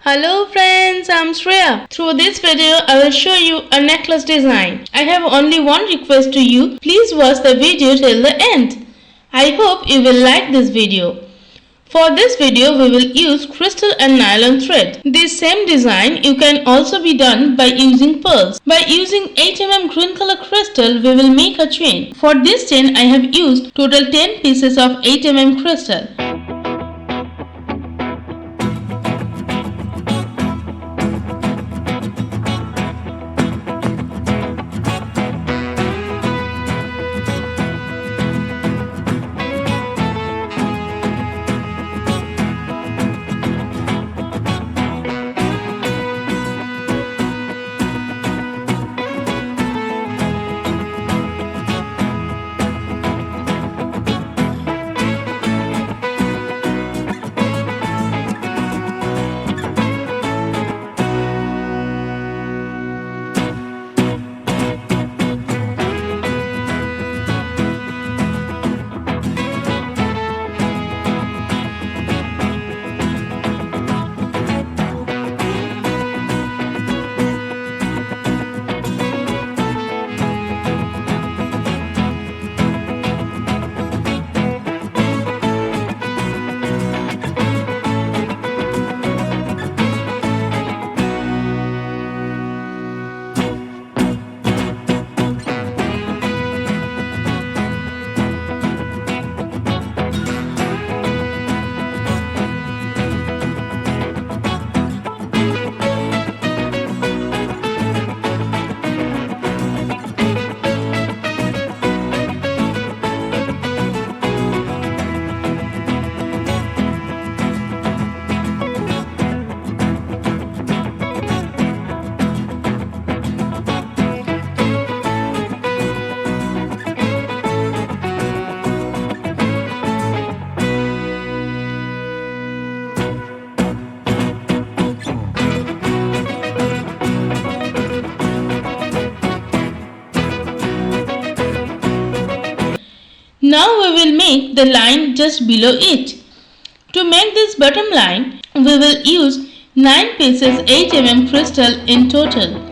Hello friends, I'm Shreya. Through this video, I will show you a necklace design. I have only one request to you. Please watch the video till the end. I hope you will like this video. For this video, we will use crystal and nylon thread. This same design you can also be done by using pearls. By using 8 mm green color crystal, we will make a chain. For this chain, I have used total 10 pieces of 8 mm crystal. Now we will make the line just below it. To make this bottom line, we will use 9 pieces 8 mm crystal in total.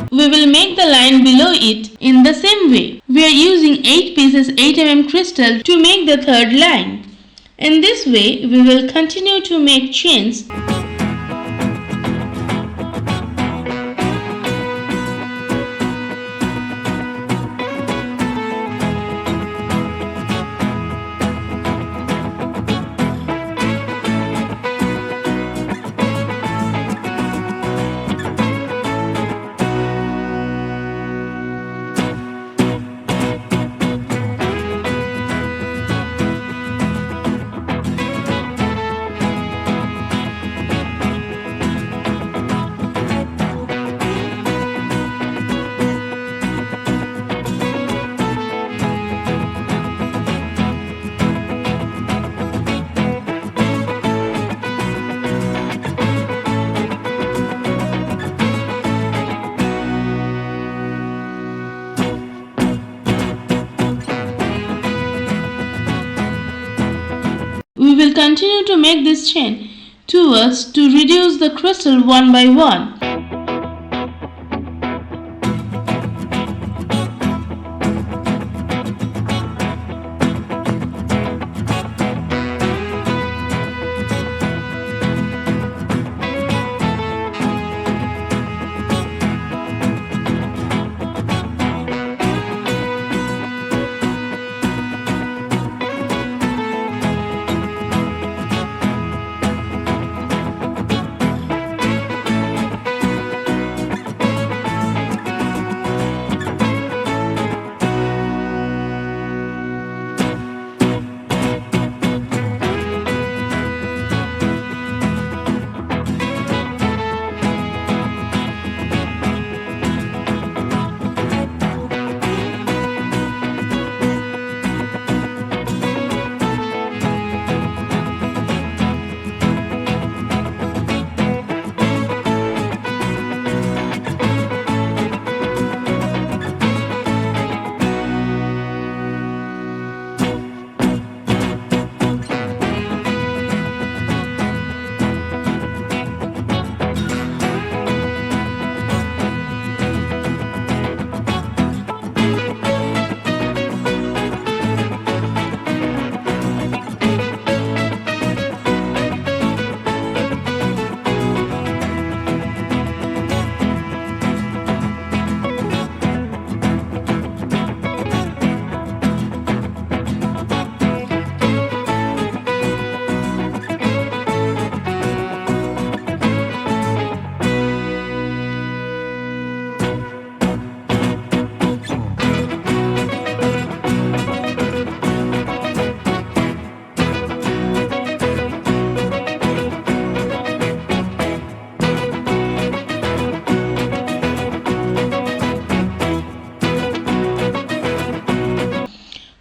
We will make the line below it in the same way. We are using 8 pieces 8 mm crystal to make the third line. In this way, we will continue to make chains. We will continue to make this chain towards to reduce the crystal one by one.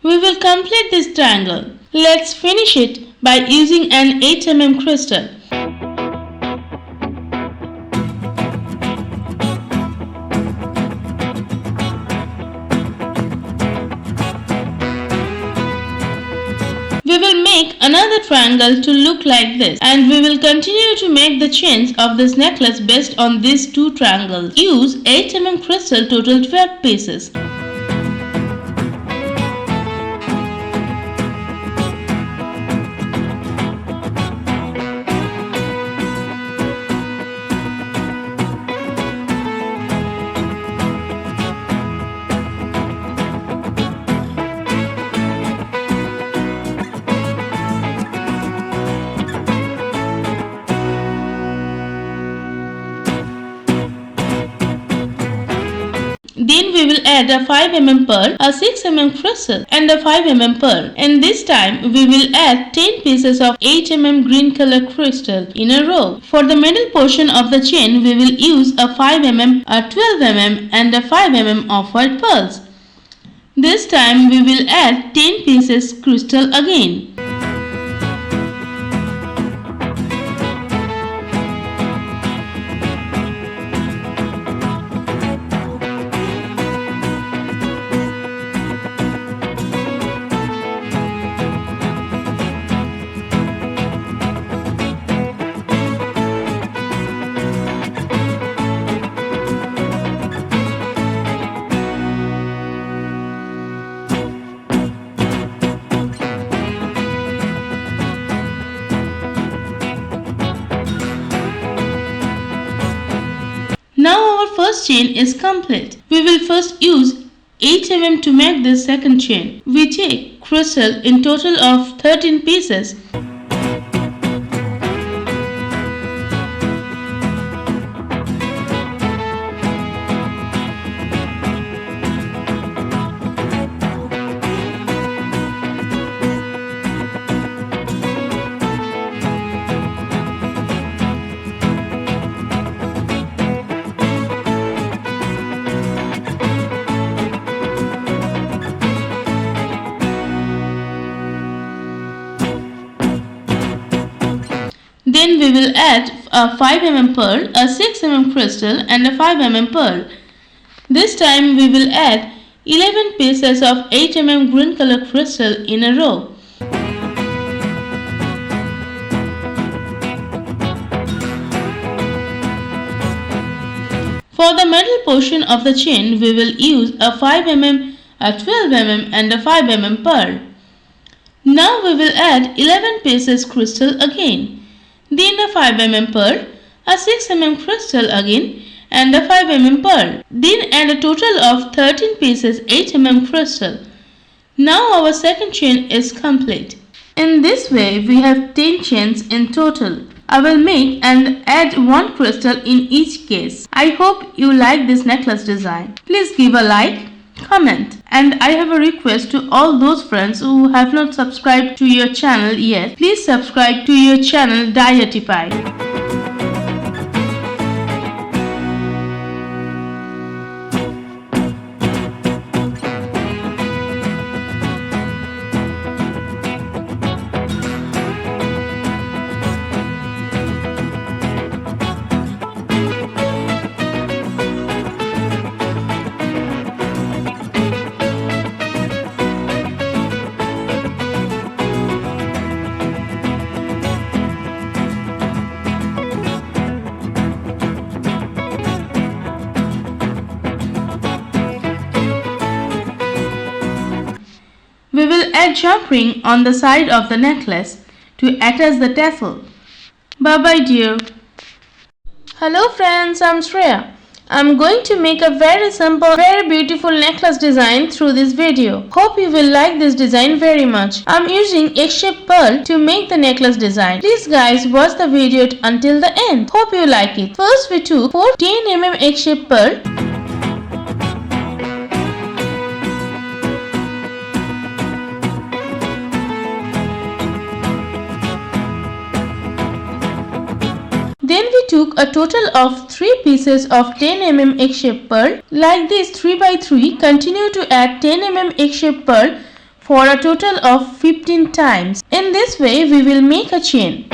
We will complete this triangle. Let's finish it by using an 8 mm crystal. We will make another triangle to look like this, and we will continue to make the chains of this necklace based on these two triangles. Use 8 mm crystal, total 12 pieces. Then we will add a 5 mm pearl, a 6 mm crystal and a 5 mm pearl, and this time we will add 10 pieces of 8 mm green color crystal in a row. For the middle portion of the chain we will use a 5 mm, a 12 mm and a 5 mm off-white pearls. This time we will add 10 pieces crystal again. Now our first chain is complete. We will first use 8 mm to make this second chain. We take crystal in total of 13 pieces. Then we will add a 5 mm pearl, a 6 mm crystal and a 5 mm pearl. This time we will add 11 pieces of 8 mm green color crystal in a row. For the middle portion of the chain, we will use a 5 mm, a 12 mm and a 5 mm pearl. Now we will add 11 pieces crystal again, then a 5 mm pearl, a 6 mm crystal again and a 5 mm pearl, then add a total of 13 pieces 8 mm crystal. Now our second chain is complete. In this way we have 10 chains in total. I will make and add one crystal in each case. I hope you like this necklace design. Please give a like, comment, and I have a request to all those friends who have not subscribed to your channel yet. Please subscribe to your channel Diyartiepie. We will add jump ring on the side of the necklace to attach the tassel. Bye bye dear. Hello friends, I'm Shreya. I'm going to make a very simple, very beautiful necklace design through this video. Hope you will like this design very much. I'm using egg-shaped pearl to make the necklace design. Please guys watch the video until the end. Hope you like it. First we took 4 10 mm egg-shaped pearl. Then we took a total of 3 pieces of 10 mm egg-shaped pearl. Like this 3 by 3, continue to add 10 mm egg-shaped pearl for a total of 15 times. In this way we will make a chain.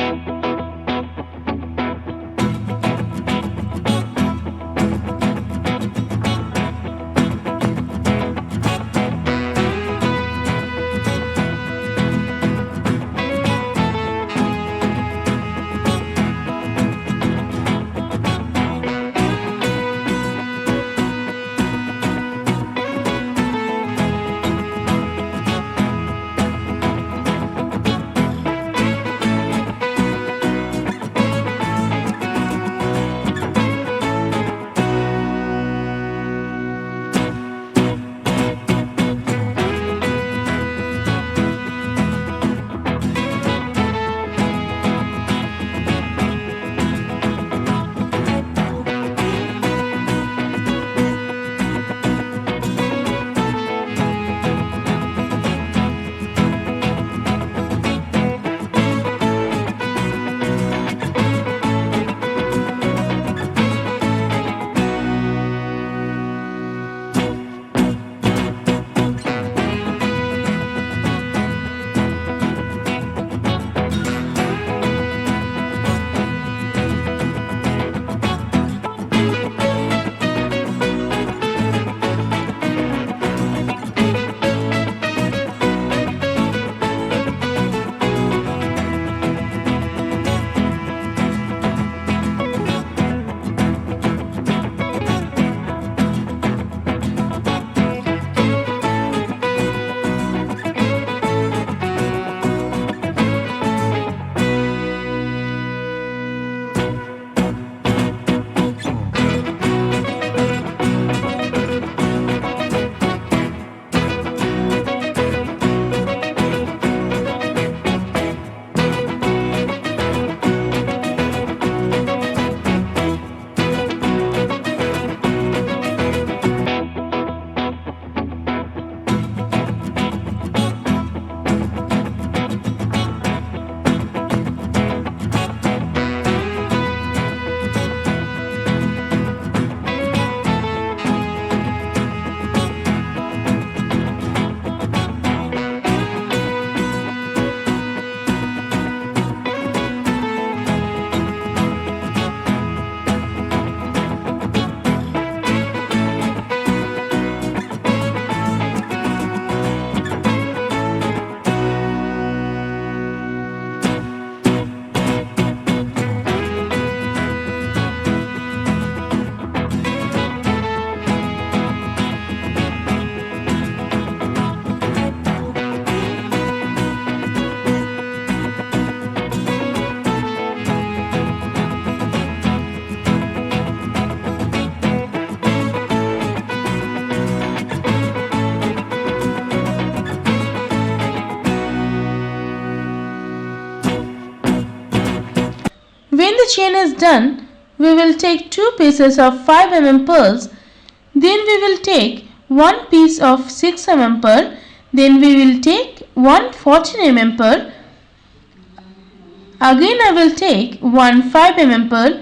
chain is done, we will take 2 pieces of 5 mm pearls. Then we will take 1 piece of 6 mm pearl. Then we will take 1 14 mm pearl. Again I will take 1 5 mm pearl.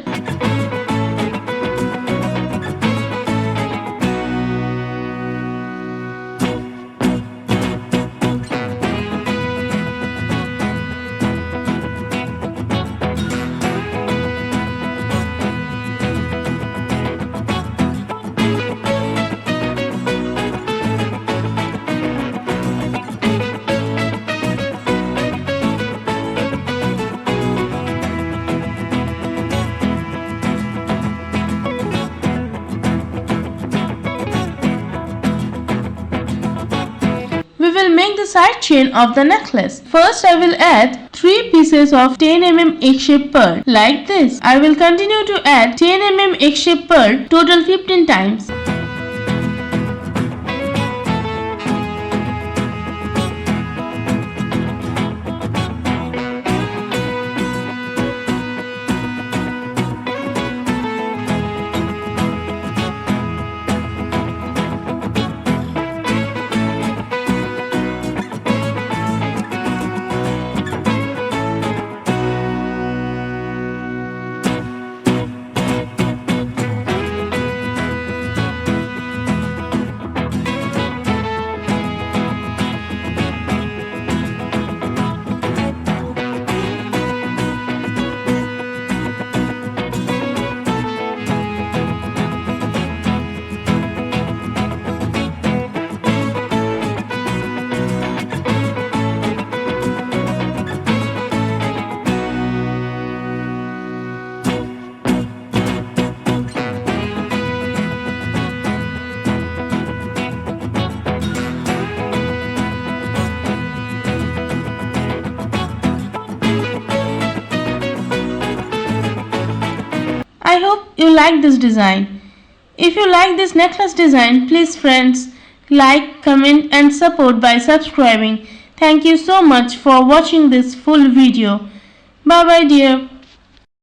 We will make the side chain of the necklace. First I will add 3 pieces of 10 mm egg-shaped pearl like this. I will continue to add 10 mm egg-shaped pearl total 15 times. I hope you like this design. If you like this necklace design, please friends, like, comment and support by subscribing. Thank you so much for watching this full video. Bye bye dear.